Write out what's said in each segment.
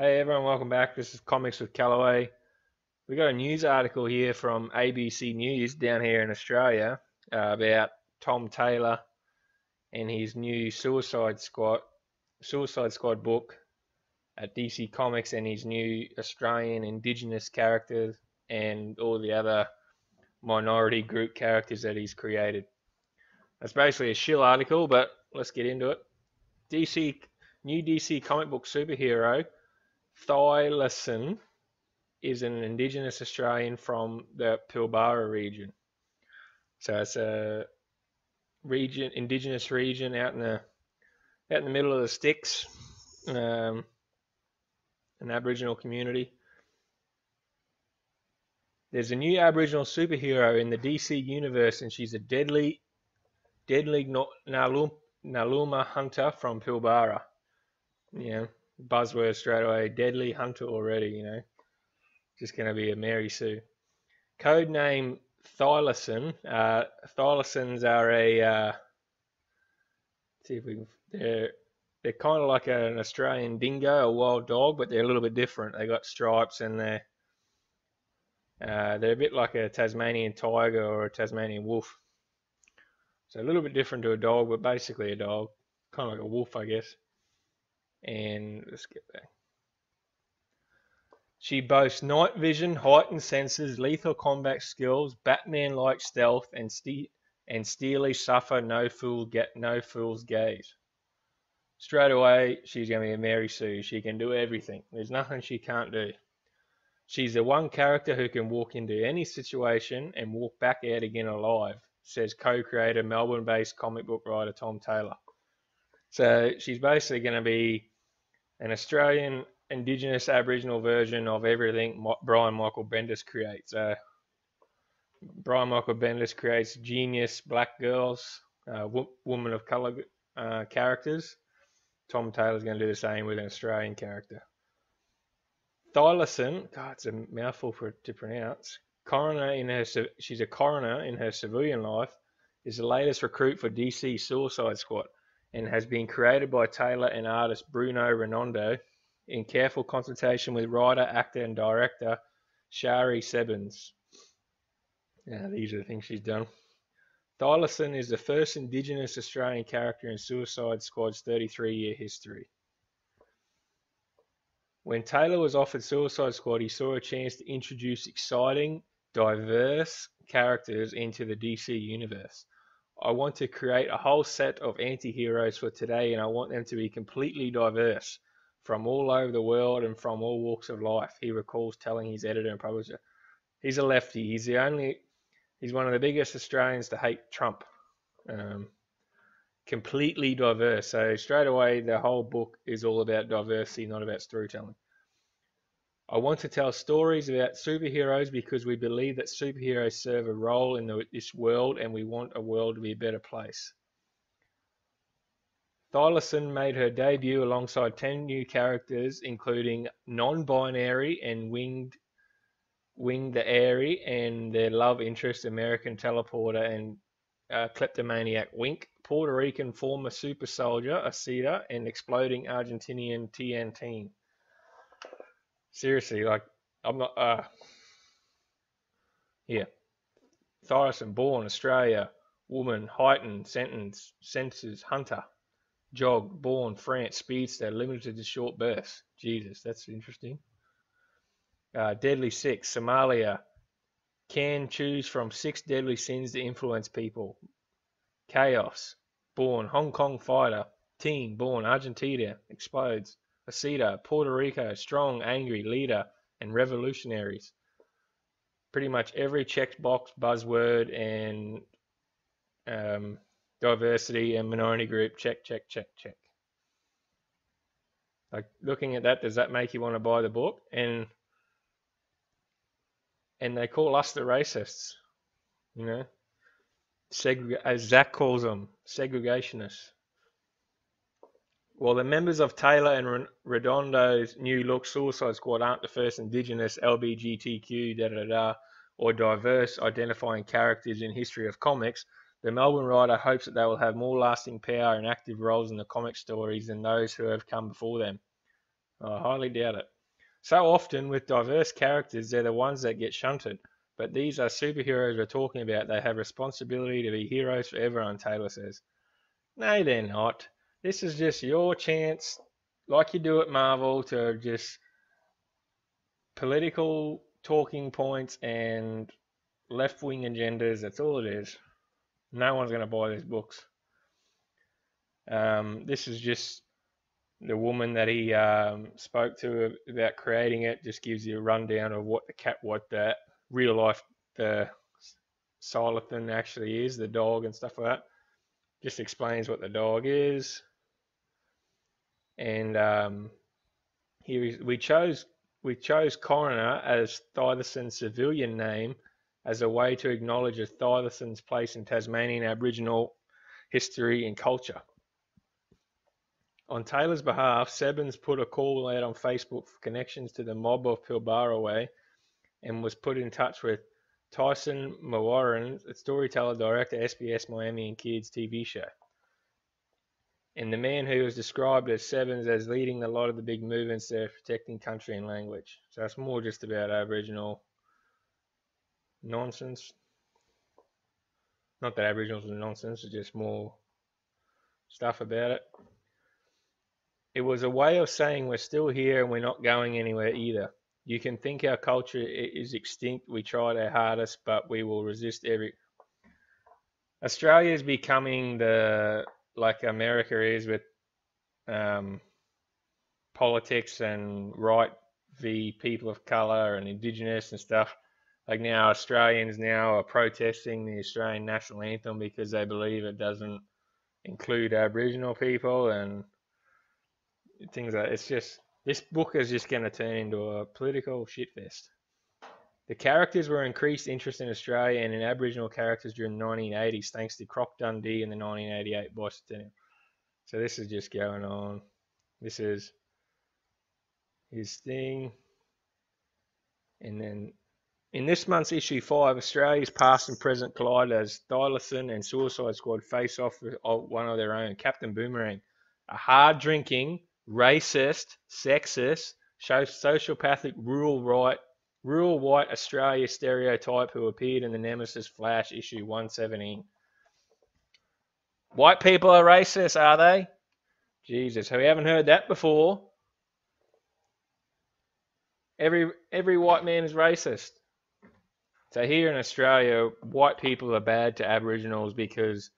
Hey everyone, welcome back. This is Comics with Callaway. We got a news article here from ABC News down here in Australia about Tom Taylor and his new Suicide Squad book at DC Comics, and his new Australian Indigenous characters and all the other minority group characters that he's created. That's basically a shill article, but let's get into it. New DC comic book superhero Thylacine is an Indigenous Australian from the Pilbara region. So it's a Indigenous region out in the middle of the sticks, an Aboriginal community. There's a new Aboriginal superhero in the DC universe, and she's a deadly Naluma hunter from Pilbara. Buzzword straight away, deadly hunter already. Just going to be a Mary Sue. Code name Thylacine. Thylacines are see if we can, they're kind of like an Australian dingo, a wild dog, but they're a little bit different. They got stripes, and they're a bit like a Tasmanian tiger or a Tasmanian wolf. So a little bit different to a dog, but basically a dog, kind of like a wolf, I guess. And let's get back. She boasts night vision, heightened senses, lethal combat skills, Batman-like stealth, and steely suffer no fool's gaze. Straight away, she's going to be a Mary Sue. She can do everything. There's nothing she can't do. She's the one character who can walk into any situation and walk back out again alive, says co-creator, Melbourne-based comic book writer Tom Taylor. So she's basically going to be an Australian Indigenous Aboriginal version of everything Brian Michael Bendis creates. Brian Michael Bendis creates genius black girls, woman of colour characters. Tom Taylor's going to do the same with an Australian character. Thylacine, God, it's a mouthful to pronounce. She's a coroner in her civilian life. Is the latest recruit for DC Suicide Squad, and has been created by Taylor and artist Bruno Redondo in careful consultation with writer, actor, and director Shari Sebens. These are the things she's done. Thylacine is the first Indigenous Australian character in Suicide Squad's 33-year history. When Taylor was offered Suicide Squad, he saw a chance to introduce exciting, diverse characters into the DC universe. I want to create a whole set of anti-heroes for today, and I want them to be completely diverse from all over the world and from all walks of life, he recalls telling his editor and publisher. He's a lefty. He's one of the biggest Australians to hate Trump. Completely diverse. So straight away, the whole book is all about diversity, not about storytelling. I want to tell stories about superheroes because we believe that superheroes serve a role in this world, and we want a world to be a better place. Thylacine made her debut alongside 10 new characters, including non-binary and Wing the Airy and their love interest, American teleporter and kleptomaniac Wink, Puerto Rican former super soldier Asita, and exploding Argentinian TNT. Seriously, I'm not. Here, Thylacine, born Australia, woman, heightened senses, hunter. Jog, born France, speedster, limited to short bursts. Jesus, that's interesting. Deadly six, Somalia. Can choose from 6 deadly sins to influence people. Chaos, born Hong Kong fighter. Teen, born Argentina, explodes. Asita, Puerto Rico, strong, angry, leader, and revolutionaries. Pretty much every checkbox, buzzword, and diversity and minority group, check. Like, looking at that, does that make you want to buy the book? And they call us the racists, as Zach calls them, segregationists. Well, the members of Taylor and Redondo's new look Suicide Squad aren't the first Indigenous, LGBTQ, or diverse identifying characters in history of comics. The Melbourne writer hopes that they will have more lasting power and active roles in the comic stories than those who have come before them. I highly doubt it. So often with diverse characters, they're the ones that get shunted. But these are superheroes we're talking about. They have responsibility to be heroes for everyone, Taylor says. No, they're not. This is just your chance, like you do at Marvel, to just political talking points and left wing agendas. That's all it is. No one's going to buy these books. This is just the woman that he spoke to about creating it. Just gives you a rundown of what the real life the Silithan actually is, the dog and stuff like that. Just explains what the dog is. And here we chose Coroner as Thylacyn's civilian name as a way to acknowledge Thylacyn's place in Tasmanian Aboriginal history and culture. On Taylor's behalf, Sebbins put a call out on Facebook for connections to the mob of Pilbara Way and was put in touch with Tyson Mawaran, a storyteller director, SBS Miami and Kids TV show. And the man who was described as Sebbins as leading a lot of the big movements there protecting country and language. So it's more just about Aboriginal nonsense. Not that Aboriginals are nonsense, it's just more stuff about it. It was a way of saying we're still here and we're not going anywhere either. You can think our culture is extinct. We tried our hardest, but we will resist every... Australia is becoming like America is with politics and right v people of colour and Indigenous and stuff. Like now Australians now are protesting the Australian national anthem because they believe it doesn't include Aboriginal people and things like that. It's just, this book is just going to turn into a political shitfest. The characters were increased interest in Australia and in Aboriginal characters during the 1980s thanks to Croc Dundee and the 1988 bicentennial. So this is just going on. This is his thing. And then in this month's issue 5, Australia's past and present collide as Thylacyn and Suicide Squad face off with one of their own, Captain Boomerang, a hard-drinking, racist, sexist, sociopathic, rural white Australia stereotype who appeared in the Nemesis Flash issue 117. White people are racist, are they? Jesus, we haven't heard that before. Every white man is racist. So here in Australia, white people are bad to Aboriginals because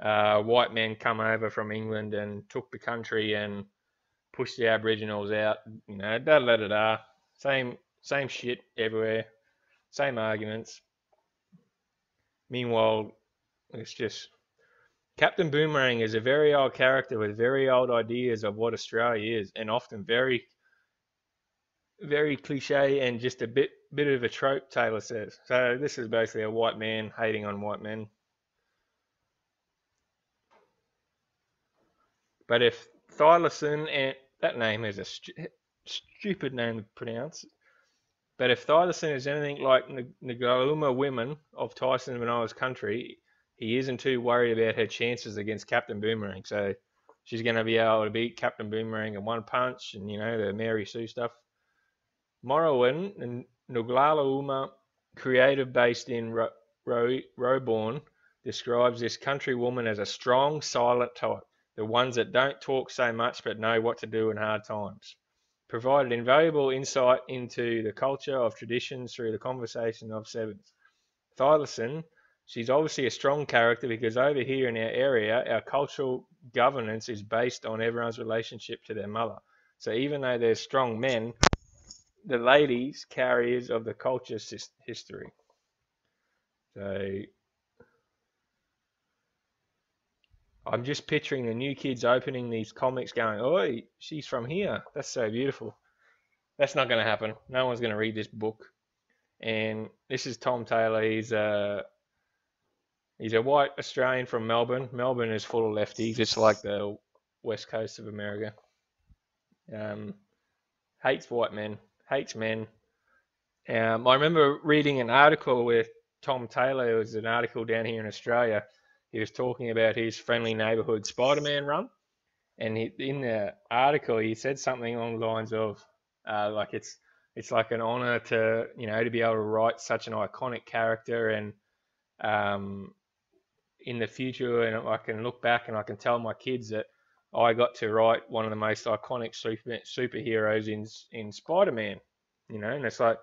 white men come over from England and took the country and pushed the Aboriginals out. You know, da-da-da-da. Same shit everywhere. Same arguments. Meanwhile, it's just... Captain Boomerang is a very old character with very old ideas of what Australia is, and often very, very cliche and just a bit of a trope, Taylor says. So this is basically a white man hating on white men. But if Thylacyn, and that name is a stupid name to pronounce, but if Thylacyn is anything like Ngaluma women of Tyson Manoa's country, he isn't too worried about her chances against Captain Boomerang. So she's going to be able to beat Captain Boomerang in one punch and, you know, the Mary Sue stuff. Morrowind and Ngaluma, creative based in Roebourne, describes this country woman as a strong, silent type, the ones that don't talk so much but know what to do in hard times. Provided invaluable insight into the culture of traditions through the conversation of Sebbins. Thylacyn, she's obviously a strong character because over here in our area, our cultural governance is based on everyone's relationship to their mother. So even though there's strong men, the ladies carriers of the culture's history. So I'm just picturing the new kids opening these comics going, "Oh, she's from here. That's so beautiful." That's not going to happen. No one's going to read this book. And this is Tom Taylor. He's a white Australian from Melbourne. Melbourne is full of lefties. It's like the west coast of America. Hates white men. Hates men. I remember reading an article with Tom Taylor. It was an article down here in Australia. He was talking about his Friendly Neighbourhood Spider-Man run. And in the article, he said something along the lines of, like it's like an honor to to be able to write such an iconic character, and um, in the future, and I can look back and I can tell my kids that I got to write one of the most iconic superheroes in Spider-Man. And it's like,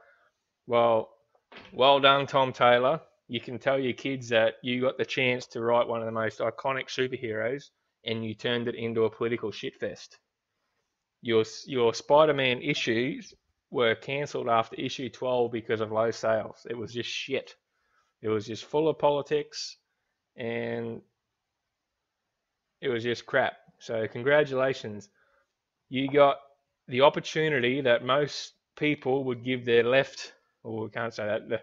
well, well done, Tom Taylor. You can tell your kids that you got the chance to write one of the most iconic superheroes, and you turned it into a political shitfest. Your Spider-Man issues were cancelled after issue 12 because of low sales. It was just shit. It was just full of politics, and it was just crap. So congratulations. You got the opportunity that most people would give their left, or we can't say that, the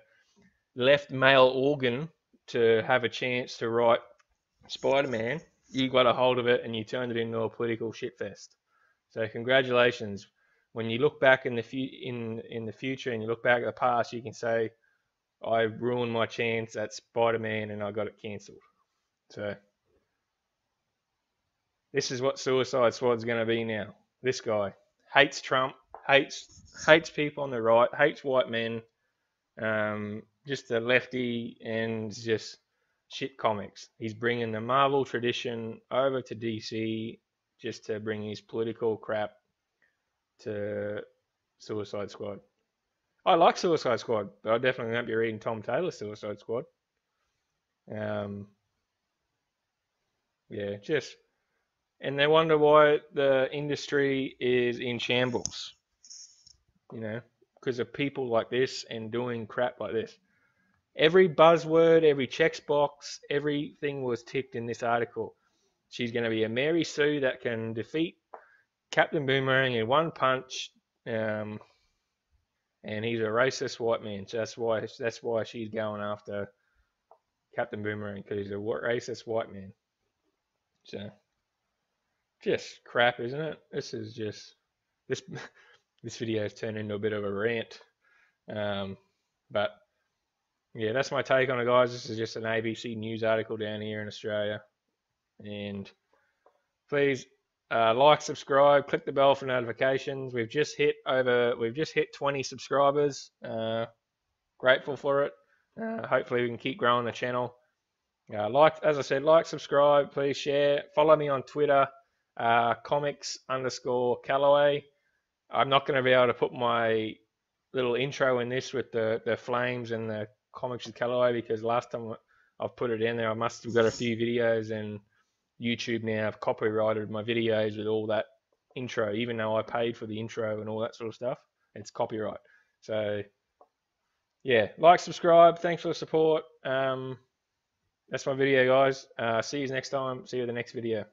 left male organ to have a chance to write Spider-Man. You got a hold of it and you turned it into a political shitfest. So congratulations. When you look back in the future and you look back at the past, you can say, I ruined my chance at Spider-Man and I got it cancelled. So this is what Suicide Squad's going to be now. This guy hates Trump, hates people on the right, hates white men, just a lefty, and just shit comics. He's bringing the Marvel tradition over to DC just to bring his political crap to Suicide Squad. I like Suicide Squad, but I definitely won't be reading Tom Taylor's Suicide Squad. Yeah, just, and they wonder why the industry is in shambles. Because of people like this and doing crap like this. Every buzzword, every checkbox, everything was ticked in this article. She's going to be a Mary Sue that can defeat Captain Boomerang in one punch, and he's a racist white man. So that's why she's going after Captain Boomerang, because he's a racist white man. So just crap, isn't it? This is just this this video has turned into a bit of a rant, but yeah, that's my take on it, guys. This is just an ABC News article down here in Australia. And please like, subscribe, click the bell for notifications. We've just hit 20 subscribers. Grateful for it. Hopefully we can keep growing the channel. As I said, like, subscribe, please share. Follow me on Twitter, comics_Callaway. I'm not going to be able to put my little intro in this with the flames and the Comics with Callaway, because last time I've put it in there, I must have got a few videos, and YouTube now have copyrighted my videos with all that intro, even though I paid for the intro and all that sort of stuff. It's copyright. So yeah, like, subscribe. Thanks for the support. That's my video, guys. See you next time. See you in the next video.